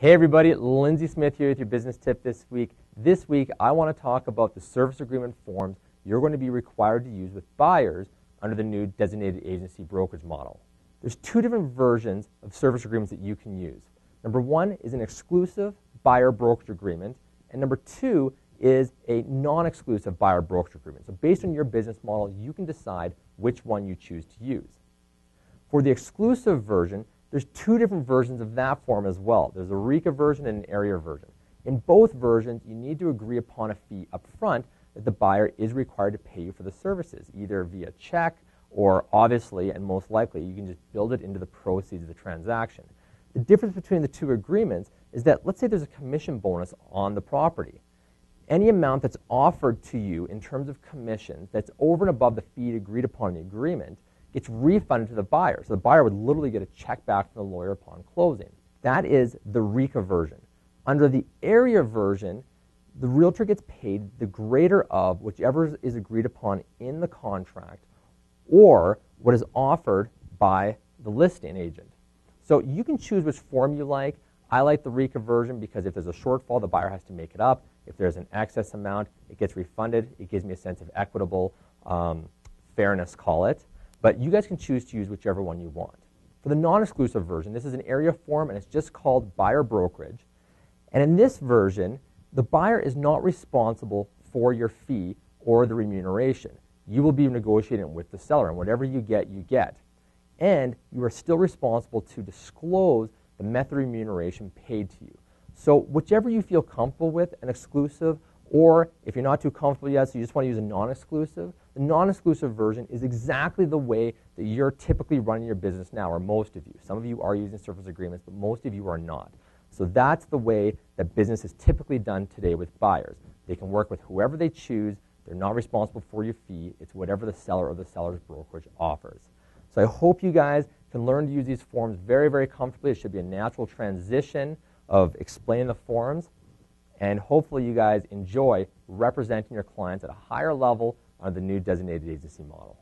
Hey everybody, Lindsay Smith here with your business tip this week. This week I want to talk about the service agreement forms you're going to be required to use with buyers under the new designated agency brokerage model. There's two different versions of service agreements that you can use. Number one is an exclusive buyer brokerage agreement, and number two is a non-exclusive buyer brokerage agreement. So based on your business model, you can decide which one you choose to use. For the exclusive version, there's two different versions of that form as well. There's a RECA version and an area version. In both versions, you need to agree upon a fee up front that the buyer is required to pay you for the services, either via check or obviously, and most likely, you can just build it into the proceeds of the transaction. The difference between the two agreements is that, let's say there's a commission bonus on the property. Any amount that's offered to you in terms of commission that's over and above the fee agreed upon in the agreement gets refunded to the buyer. So the buyer would literally get a check back from the lawyer upon closing. That is the RECA version. Under the area version, the realtor gets paid the greater of whichever is agreed upon in the contract or what is offered by the listing agent. So you can choose which form you like. I like the RECA version because if there's a shortfall, the buyer has to make it up. If there's an excess amount, it gets refunded. It gives me a sense of equitable fairness, call it. But you guys can choose to use whichever one you want. For the non-exclusive version, this is an area form, and it's just called buyer brokerage. And in this version, the buyer is not responsible for your fee or the remuneration. You will be negotiating with the seller, and whatever you get, you get. And you are still responsible to disclose the method of remuneration paid to you. So whichever you feel comfortable with, an exclusive, or if you're not too comfortable yet, so you just want to use a non-exclusive, the non-exclusive version is exactly the way that you're typically running your business now, or most of you. Some of you are using service agreements, but most of you are not. So that's the way that business is typically done today with buyers. They can work with whoever they choose. They're not responsible for your fee. It's whatever the seller or the seller's brokerage offers. So I hope you guys can learn to use these forms very, very comfortably. It should be a natural transition of explaining the forms. And hopefully you guys enjoy representing your clients at a higher level under the new designated agency model.